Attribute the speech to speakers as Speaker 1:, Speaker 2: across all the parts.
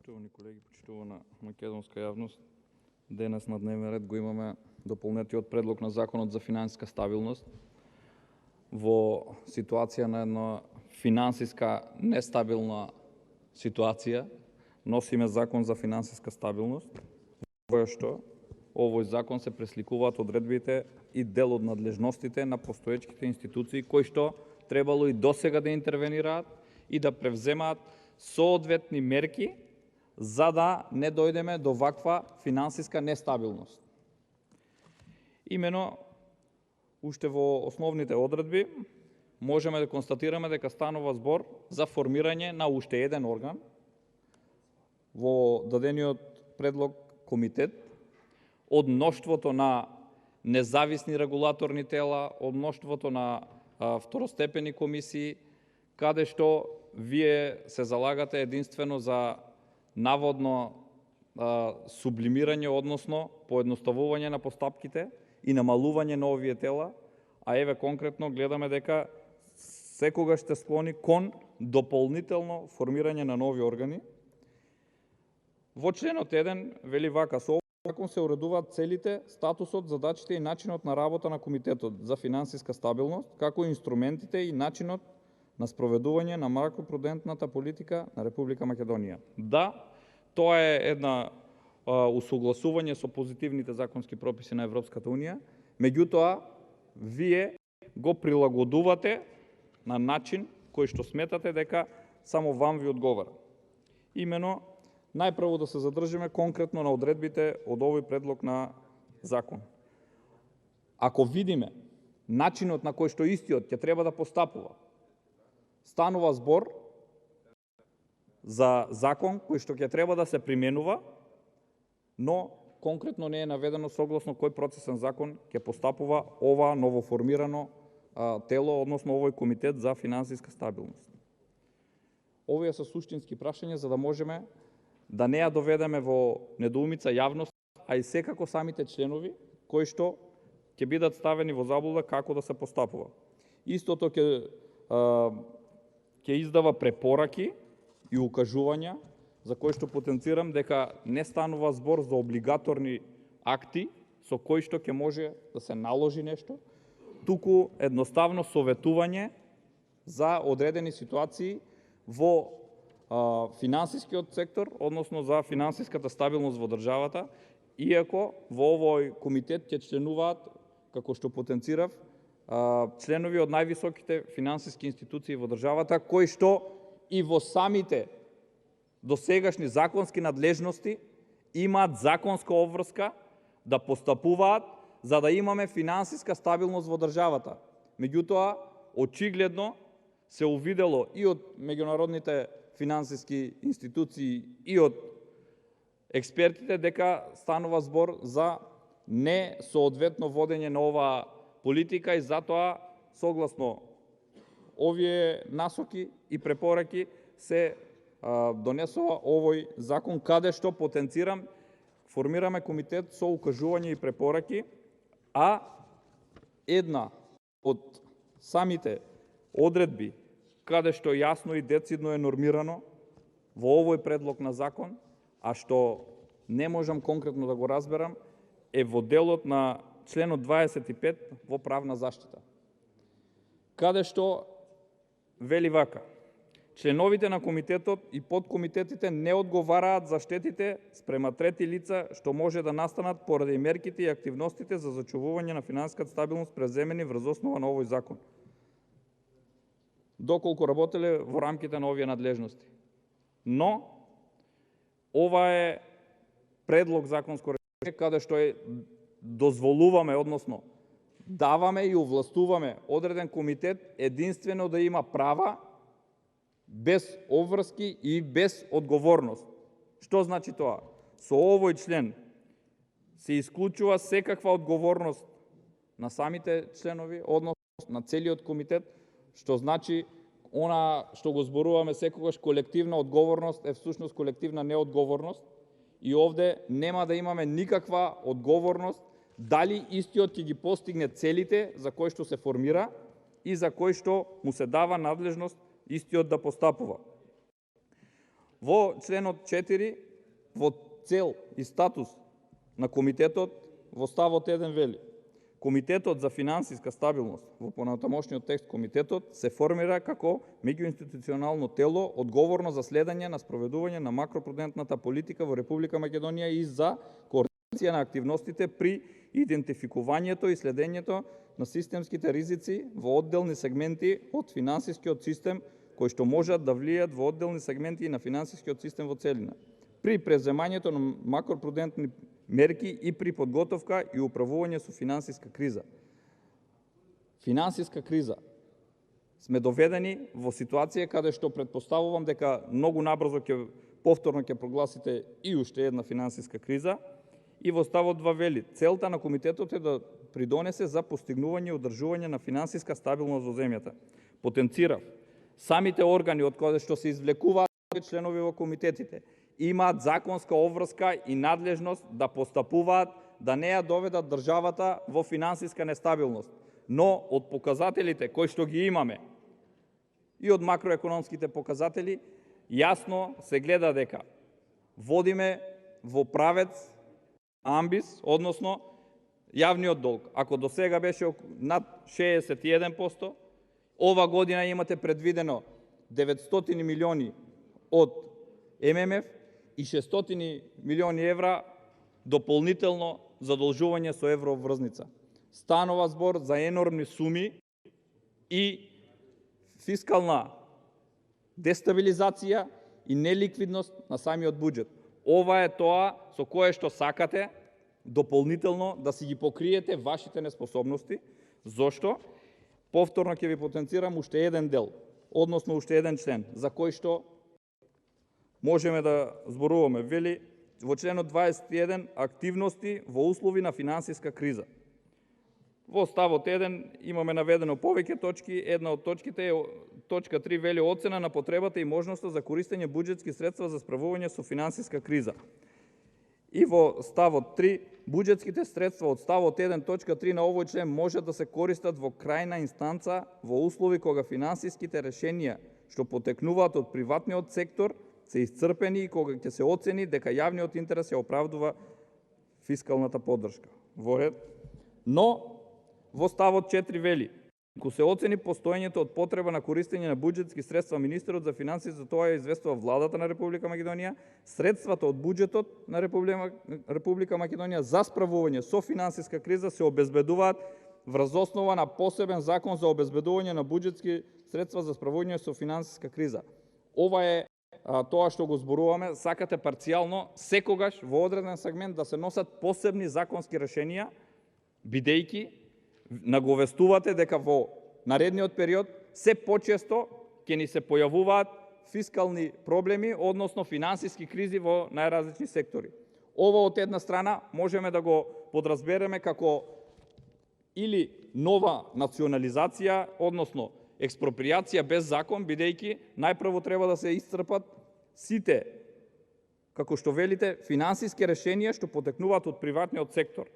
Speaker 1: Почитувани колеги, почитувана македонска јавност, денес на дневен ред го имаме дополнетиот предлог на Законот за финансиска стабилност. Во ситуација на една финансиска нестабилна ситуација, носиме Закон за финансиска стабилност, во што овој закон се пресликуваат одредбите и дел од надлежностите на постоечките институции кои што требало и досега да интервенираат и да превземаат соодветни мерки за да не дојдеме до ваква финансиска нестабилност. Имено, уште во основните одредби, можеме да констатираме дека станува збор за формирање на уште еден орган во дадениот предлог комитет од мноштвото на независни регулаторни тела, од мноштвото на второстепени комисии, каде што вие се залагате единствено за наводно сублимирање, односно поедноставување на постапките и намалување на овие тела, а еве конкретно гледаме дека секогаш сте склони кон дополнително формирање на нови органи. Во членот 1 вели вака: со овој закон се уредуваат целите, статусот, задачите и начинот на работа на Комитетот за финансиска стабилност, како и инструментите и начинот на спроведување на макропрудентната политика на Република Македонија. Да, тоа е една усогласување со позитивните законски прописи на Европската Унија, меѓутоа вие го прилагодувате на начин кој што сметате дека само вам ви одговара. Имено, најпрво да се задржиме конкретно на одредбите од овој предлог на закон. Ако видиме начинот на кој што истиот ќе треба да постапува, станува збор за закон кој што ќе треба да се применува, но конкретно не е наведено согласно кој процесен закон ќе постапува ова новоформирано тело, односно овој комитет за финансиска стабилност. Овие се суштински прашања за да можеме да не ја доведеме во недоумица јавност, а и секако самите членови кои што ќе бидат ставени во заблуда како да се постапува. Истото ќе издава препораки и укажувања за кои што потенцирам дека не станува збор за облигаторни акти со кои што ќе може да се наложи нешто, туку едноставно советување за одредени ситуации во финансискиот сектор, односно за финансиската стабилност во државата, иако во овој комитет ќе членуваат, како што потенцирав, членови од највисоките финансиски институции во државата, кои што и во самите досегашни законски надлежности имаат законска обврска да постапуваат за да имаме финансиска стабилност во државата. Меѓутоа, очигледно се увидело и од меѓународните финансиски институции и од експертите дека станува збор за несоодветно водење на оваа политика и затоа, согласно овие насоки и препораки, се донесува овој закон, каде што потенцирам, формираме комитет со укажување и препораки, а една од самите одредби, каде што јасно и децидно е нормирано во овој предлог на закон, а што не можам конкретно да го разберам, е во делот на членот 25 во правна заштита, каде што вели вака: членовите на комитетот и подкомитетите не одговараат за штетите спрема трети лица што може да настанат поради мерките и активностите за зачувување на финансиската стабилност преземени врз основа на овој закон, доколку работеле во рамките на овие надлежности. Но ова е предлог законско решение каде што дозволуваме, односно даваме и овластуваме одреден комитет единствено да има права без обврски и без одговорност. Што значи тоа? Со овој член се исклучува секаква одговорност на самите членови, односно на целиот комитет, што значи она што го зборуваме секогаш колективна одговорност е всушност колективна неодговорност и овде нема да имаме никаква одговорност дали истиот ќе ги постигне целите за кои што се формира и за кои што му се дава надлежност истиот да постапува. Во членот 4, во цел и статус на комитетот, во ставот 1 вели: Комитетот за финансиска стабилност, во понатамошниот текст комитетот, се формира како меѓуинституционално тело одговорно за следење на спроведување на макропрудентната политика во Република Македонија и за координација на активностите при идентификувањето и следењето на системските ризици во одделни сегменти од финансискиот систем кои што можат да влијат во одделни сегменти на финансискиот систем во целина, при преземањето на макропрудентни мерки и при подготовка и управување со финансиска криза. Финансиска криза. Сме доведени во ситуација каде што предпоставувам дека многу набрзо повторно ќе прогласите и уште една финансиска криза. И во ставот 2 вели: целта на комитетот е да придонесе за постигнување и одржување на финансиска стабилност во земјата. Потенцирав, самите органи од кои што се извлекуваат членови во комитетите имаат законска обврска и надлежност да постапуваат да не ја доведат државата во финансиска нестабилност. Но од показателите кои што ги имаме и од макроекономските показатели, јасно се гледа дека водиме во правец амбис, односно јавниот долг. Ако до сега беше над 61%, ова година имате предвидено 900 милиони од ММФ и 600 милиони евра дополнително задолжување со еврообврзница. Станува збор за енормни суми и фискална дестабилизација и неликвидност на самиот буџет. Ова е тоа со кое што сакате дополнително да си ги покриете вашите неспособности. Зошто? Повторно ќе ви потенцирам уште еден дел, односно уште еден член, за кој што можеме да зборуваме. Вели во членот 21 активности во услови на финансиска криза. Во ставот 1 имаме наведено повеќе точки. Една од точките е точка 3 вели оцена на потребата и можноста за користење буџетски средства за справување со финансиска криза. И во ставот 3 буџетските средства од ставот 1 точка 3 на овој член можат да се користат во крајна инстанца во услови кога финансиските решенија што потекнуваат од приватниот сектор се исцрпени и кога ќе се оцени дека јавниот интерес ја оправдува фискалната поддршка. Во ред. Но во ставот 4 вели: ако се оцени постоењето од потреба на користење на буџетски средства, министерот за финансии за тоа ја известува владата на Република Македонија, средствата од буџетот на Република Македонија за справување со финансиска криза се обезбедуваат врз основа на посебен закон за обезбедување на буџетски средства за справување со финансиска криза. Ова е тоа што го зборуваме, сакате парцијално секогаш во одреден сегмент да се носат посебни законски решенија, бидејќи наговестувате дека во наредниот период се почесто ќе ни се појавуваат фискални проблеми, односно финансиски кризи во најразлични сектори. Ова од една страна можеме да го подразбереме како или нова национализација, односно експроприација без закон, бидејќи најпрво треба да се исцрпат сите, како што велите, финансиски решенија што потекнуваат од приватниот сектор.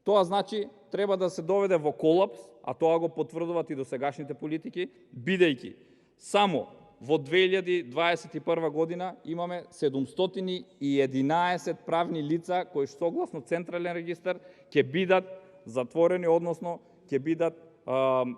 Speaker 1: Тоа значи треба да се доведе во колапс, а тоа го потврдуваат и досегашните политики, бидејќи само во 2021 година имаме 711 правни лица кои согласно Централен регистар ќе бидат затворени, односно ќе бидат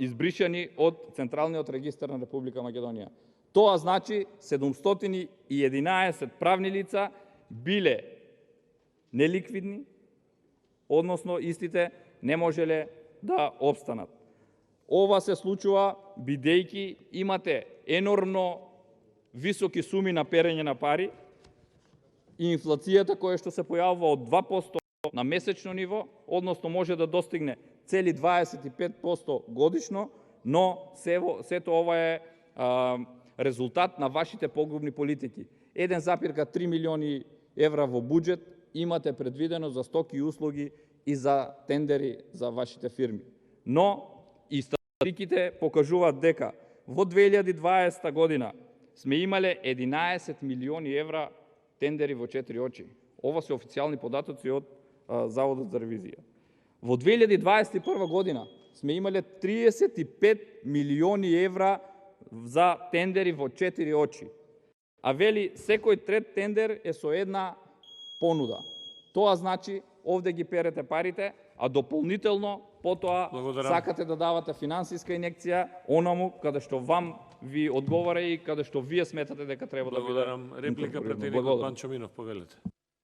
Speaker 1: избришани од Централниот регистар на Република Македонија. Тоа значи 711 правни лица биле неликвидни, односно истите не можеле да обстанат. Ова се случува бидејќи имате енормно високи суми на перење на пари и инфлацијата која што се појавува од 2% на месечно ниво, односно може да достигне цели 25% годишно, но сето ова е резултат на вашите погубни политики. 1,3 милиони евра во буџет имате предвидено за стоки и услуги и за тендери за вашите фирми. Но и статистиките покажуваат дека во 2020 година сме имале 11 милиони евра тендери во 4 очи. Ова се официјални податоци од Заводот за ревизија. Во 2021 година сме имале 35 милиони евра за тендери во 4 очи. а вели секој трет тендер е со една понуда. Тоа значи овде ги перете парите, а дополнително потоа
Speaker 2: Благодарам.
Speaker 1: сакате да давате финансиска инекција онаму каде што вам ви одговара и каде што вие сметате дека треба да биде.
Speaker 2: Благодарам. Реплика претеник од Панчо Минов, повелете.